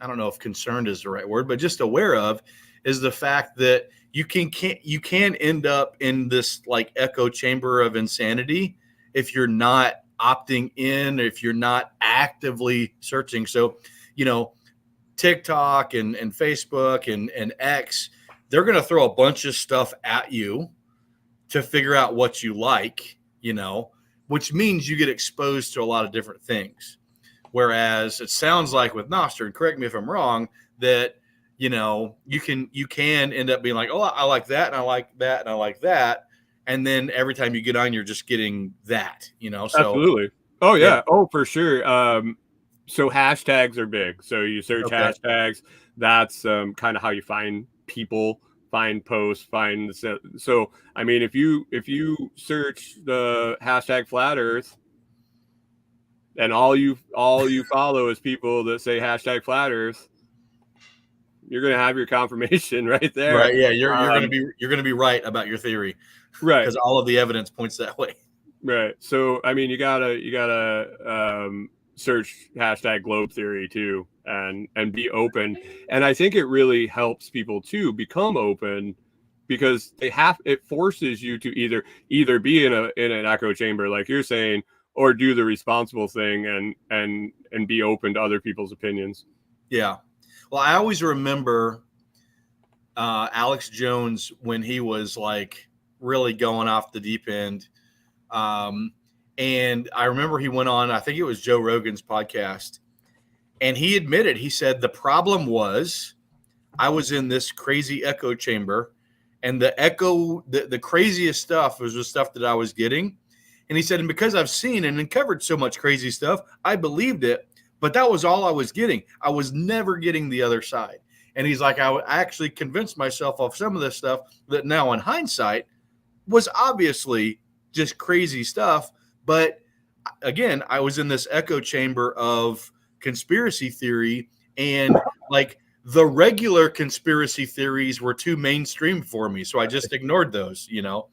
I don't know if concerned is the right word, but just aware of is the fact that you can end up in this like echo chamber of insanity if you're not opting in, if you're not actively searching. So, TikTok and Facebook and X, they're going to throw a bunch of stuff at you to figure out what you like, which means you get exposed to a lot of different things. Whereas it sounds like with Nostr, and correct me if I'm wrong, that, you can end up being like, oh, I like that. And I like that. And I like that. And then every time you get on, you're just getting that, So, absolutely. Oh yeah. Oh, for sure. So hashtags are big. So you search hashtags. That's kind of how you find people, find posts, find. So I mean, if you search the hashtag flat Earth, and all you follow is people that say hashtag flat Earth, you're gonna have your confirmation right there. Right. Yeah. You're gonna be right about your theory. Right. Because all of the evidence points that way. Right. So I mean, you gotta search hashtag globe theory too and be open. And I think it really helps people too become open because it forces you to either be in an echo chamber like you're saying, or do the responsible thing and be open to other people's opinions. Yeah. Well, I always remember Alex Jones when he was like really going off the deep end. And I remember he went on, I think it was Joe Rogan's podcast, and he admitted, he said, the problem was I was in this crazy echo chamber, and the craziest stuff was the stuff that I was getting. And he said, and because I've seen and uncovered so much crazy stuff, I believed it, but that was all I was getting. I was never getting the other side. And he's like, I actually convinced myself of some of this stuff that now in hindsight was obviously just crazy stuff. But again, I was in this echo chamber of conspiracy theory, and like the regular conspiracy theories were too mainstream for me. So I just ignored those, you know?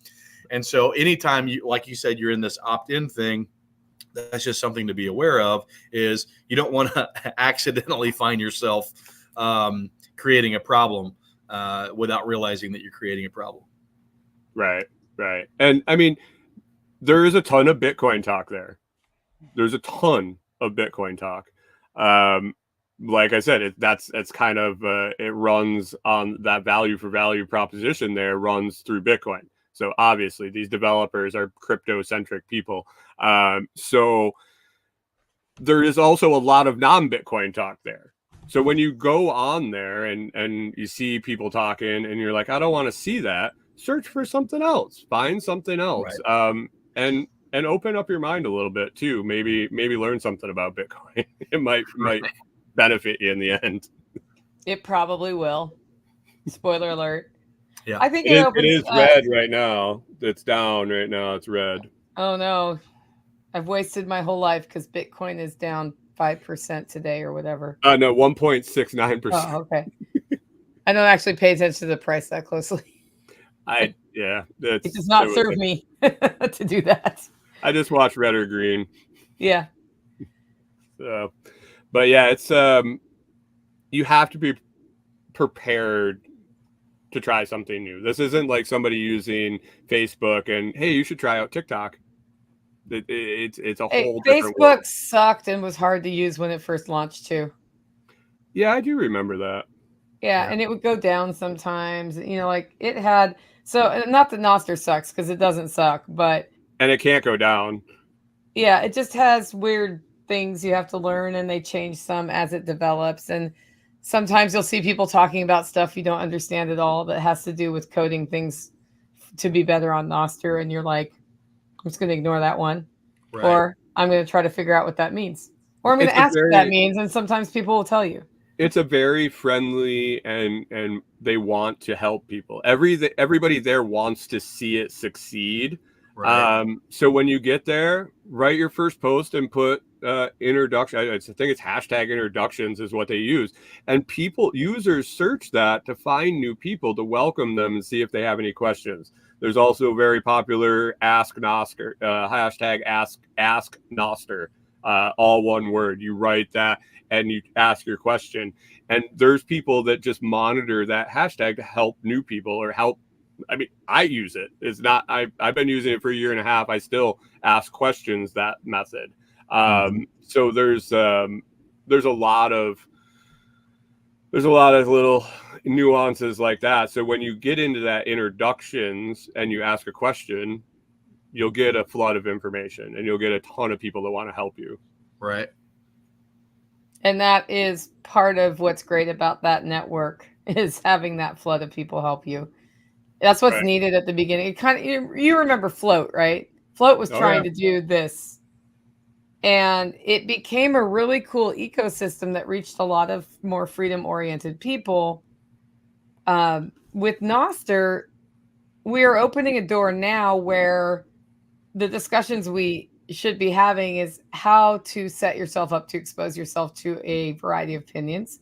And so anytime you, like you said, you're in this opt-in thing, that's just something to be aware of, is you don't want to accidentally find yourself creating a problem without realizing that you're creating a problem. Right. And I mean, there is a ton of Bitcoin talk there. There's a ton of Bitcoin talk. Like I said, it's kind of it runs on that value for value proposition there, runs through Bitcoin. So obviously these developers are crypto-centric people. So there is also a lot of non-Bitcoin talk there. So when you go on there and you see people talking and you're like, I don't want to see that, search for something else, find something else. Right. And open up your mind a little bit too. Maybe learn something about Bitcoin. It might benefit you in the end. It probably will. Spoiler alert. Yeah, I think it is red right now. It's down right now. It's red. Oh no, I've wasted my whole life because Bitcoin is down 5% today or whatever. No, 1.69%. Oh, okay. I don't actually pay attention to the price that closely. It does not serve me to do that. I just watch red or green. Yeah. So, but yeah, it's you have to be prepared to try something new. This isn't like somebody using Facebook and, hey, you should try out TikTok. It's a whole different world. Facebook sucked and was hard to use when it first launched too. Yeah, I do remember that. Yeah, and it would go down sometimes. You know, like it had. So not that Nostr sucks, because it doesn't suck, but and it can't go down. Yeah, it just has weird things you have to learn, and they change some as it develops. And sometimes you'll see people talking about stuff you don't understand at all that has to do with coding things to be better on Nostr, and you're like, I'm just going to ignore that one, right. Or I'm going to try to figure out what that means, or I'm going to ask what that means, and sometimes people will tell you. It's a very friendly and they want to help people. Everybody there wants to see it succeed. Right. So when you get there, write your first post and put introduction. I think it's hashtag introductions is what they use. And users search that to find new people to welcome them and see if they have any questions. There's also very popular Ask Nostr, hashtag Ask Nostr, all one word. You write that and you ask your question. And there's people that just monitor that hashtag to help new people or help. I mean, I use it. It's not, I've been using it for a year and a half. I still ask questions that method. So there's a lot of little nuances like that. So when you get into that introductions and you ask a question, you'll get a flood of information and you'll get a ton of people that want to help you. Right. And that is part of what's great about that network, is having that flood of people help you. That's what's needed at the beginning. It kind of, you remember Float, right? Float was trying to do this, and it became a really cool ecosystem that reached a lot of more freedom-oriented people. With Nostr, we are opening a door now where the discussions we should be having is how to set yourself up to expose yourself to a variety of opinions,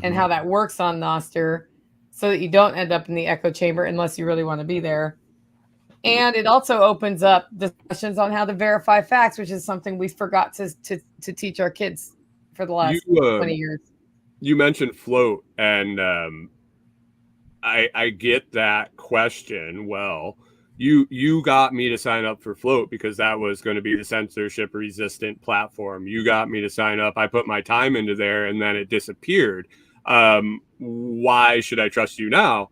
and how that works on Nostr, so that you don't end up in the echo chamber unless you really want to be there. And it also opens up discussions on how to verify facts, which is something we forgot to teach our kids for the last 20 years. You mentioned Float, and I get that question. Well, you got me to sign up for Float because that was going to be the censorship resistant platform. You got me to sign up. I put my time into there and then it disappeared. Why should I trust you now?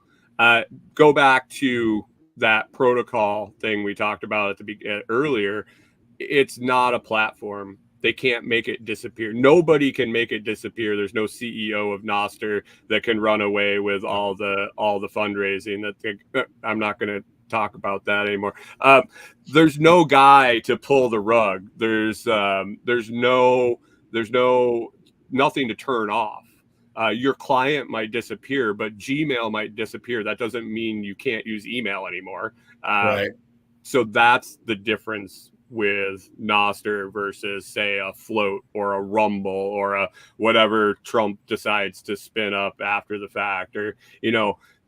Go back to that protocol thing we talked about at the earlier. It's not a platform. They can't make it disappear. Nobody can make it disappear. There's no CEO of Noster that can run away with all the fundraising. I'm not going to talk about that anymore. There's no guy to pull the rug. There's nothing to turn off. Your client might disappear, but Gmail might disappear. That doesn't mean you can't use email anymore. Right. So that's the difference with Noster versus, say, a Float or a Rumble or a whatever Trump decides to spin up after the fact, or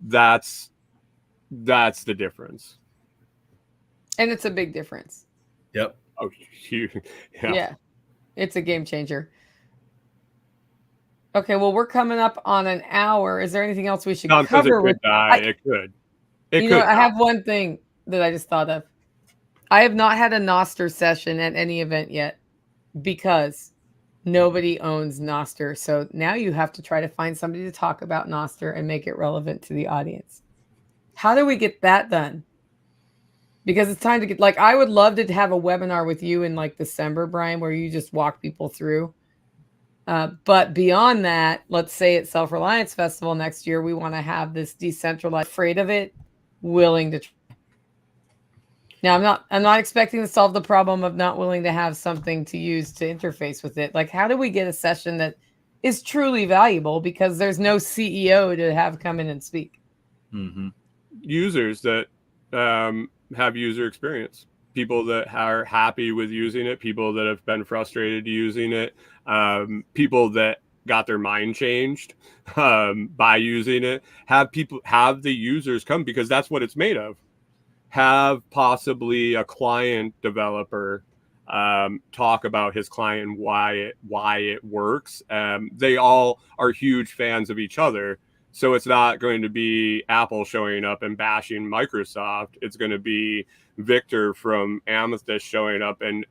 that's the difference. And it's a big difference. Yep. Oh, yeah, it's a game changer. Okay, well, we're coming up on an hour. Is there anything else we should cover? It could. I have one thing that I just thought of. I have not had a Noster session at any event yet because nobody owns Noster. So now you have to try to find somebody to talk about Noster and make it relevant to the audience. How do we get that done? Because it's time to get, I would love to have a webinar with you in December, Brian, where you just walk people through. But beyond that, let's say at Self-Reliance Festival next year, we want to have this decentralized, afraid of it, willing to try. Now, I'm not expecting to solve the problem of not willing to have something to use to interface with it. How do we get a session that is truly valuable because there's no CEO to have come in and speak? Mm-hmm. Users that have user experience, people that are happy with using it, people that have been frustrated using it, people that got their mind changed by using it. Have the users come, because that's what it's made of. Have possibly a client developer talk about his client, why it works. They all are huge fans of each other, so it's not going to be Apple showing up and bashing Microsoft. It's going to be Victor from Amethyst showing up and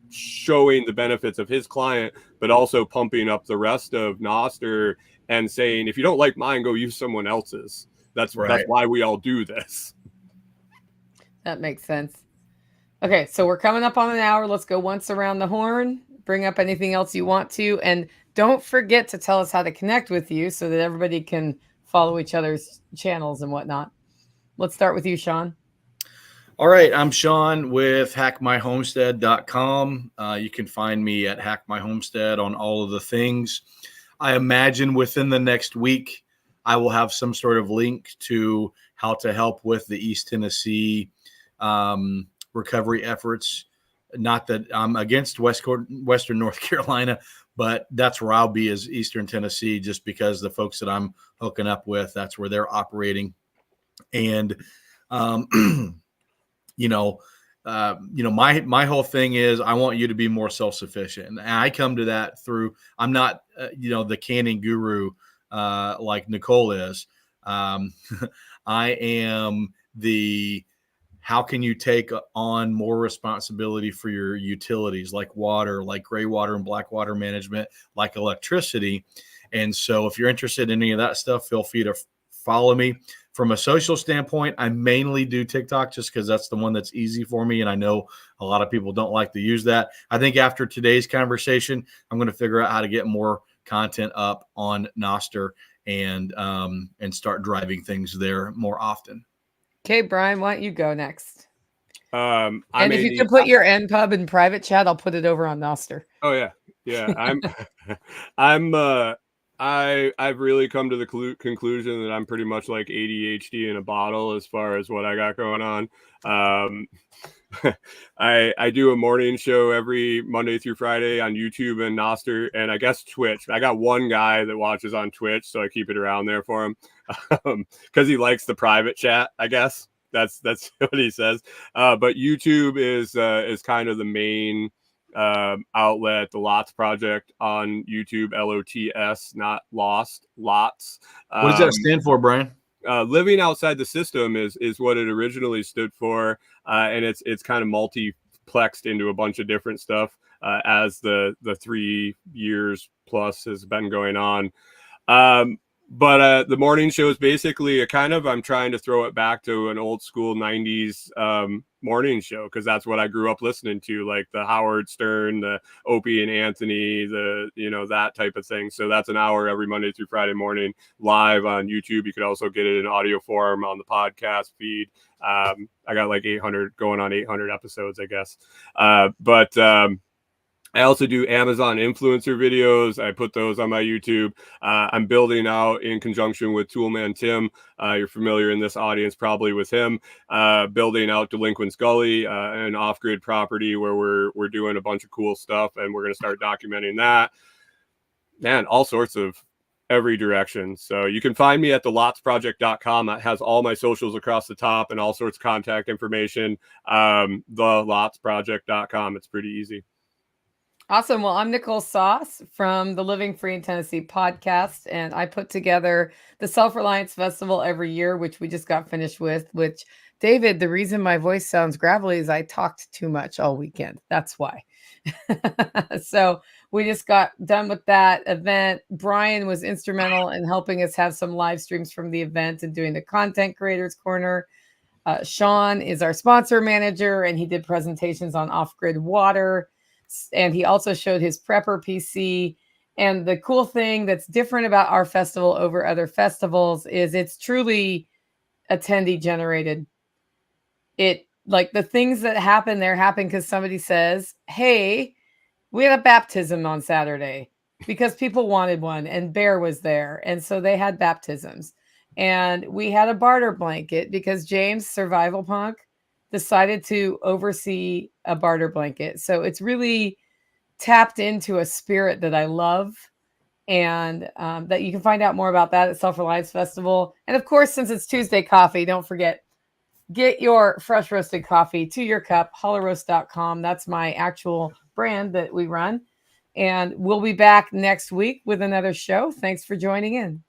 showing the benefits of his client, but also pumping up the rest of Noster and saying, if you don't like mine, go use someone else's. That's why we all do this. That makes sense. Okay, so we're coming up on an hour. Let's go once around the horn. Bring up anything else you want to. And don't forget to tell us how to connect with you so that everybody can follow each other's channels and whatnot. Let's start with you, Sean. All right, I'm Sean with hackmyhomestead.com. You can find me at Hack My Homestead on all of the things. I imagine within the next week, I will have some sort of link to how to help with the East Tennessee recovery efforts. Not that I'm against Western North Carolina, but that's where I'll be, is Eastern Tennessee, just because the folks that I'm hooking up with, that's where they're operating. And, my whole thing is I want you to be more self-sufficient. And I come to that through, I'm not, the canning guru like Nicole is. I am how can you take on more responsibility for your utilities, like water, like gray water and black water management, like electricity. And so if you're interested in any of that stuff, feel free to follow me. From a social standpoint, I mainly do TikTok just because that's the one that's easy for me. And I know a lot of people don't like to use that. I think after today's conversation, I'm going to figure out how to get more content up on Noster and start driving things there more often. Okay, Brian, why don't you go next? And if you could put your NPub in private chat, I'll put it over on Noster. Oh yeah. I've really come to the conclusion that I'm pretty much like ADHD in a bottle as far as what I got going on. I do a morning show every Monday through Friday on YouTube and Noster, and I guess Twitch. I got one guy that watches on Twitch, so I keep it around there for him because he likes the private chat, I guess. That's what he says. But YouTube is kind of the main outlet. The Lots Project on YouTube, LOTS, not Lost, Lots. What does that stand for, Brian? Living outside the system is what it originally stood for, and it's kind of multiplexed into a bunch of different stuff as the 3 years plus has been going on. But the morning show is basically I'm trying to throw it back to an old school 90s morning show, because that's what I grew up listening to, like the Howard Stern, the Opie and Anthony, that type of thing. So that's an hour every Monday through Friday morning live on YouTube. You could also get it in audio form on the podcast feed. I got like 800 going on 800 episodes, I guess. But I also do Amazon influencer videos. I put those on my YouTube. I'm building out in conjunction with Toolman Tim. You're familiar in this audience probably with him. Building out Delinquents Gully, an off-grid property where we're doing a bunch of cool stuff, and we're going to start documenting that. Man, all sorts of every direction. So you can find me at thelotsproject.com. That has all my socials across the top and all sorts of contact information. Thelotsproject.com. It's pretty easy. Awesome. Well, I'm Nicole Sauce from the Living Free in Tennessee podcast, and I put together the Self-Reliance Festival every year, which we just got finished with, which, David, the reason my voice sounds gravelly is I talked too much all weekend. That's why. So we just got done with that event. Brian was instrumental in helping us have some live streams from the event and doing the Content Creators Corner. Sean is our sponsor manager, and he did presentations on off-grid water. And he also showed his prepper PC. And the cool thing that's different about our festival over other festivals is it's truly attendee generated. It, like, the things that happen there happen because somebody says, hey, we had a baptism on Saturday because people wanted one, and Bear was there. And so they had baptisms. And we had a barter blanket because James, Survival Punk, decided to oversee a barter blanket. So it's really tapped into a spirit that I love, and that you can find out more about that at Self-Reliance Festival. And of course, since it's Tuesday Coffee, don't forget, get your fresh roasted coffee to your cup, hollowroast.com. That's my actual brand that we run. And we'll be back next week with another show. Thanks for joining in.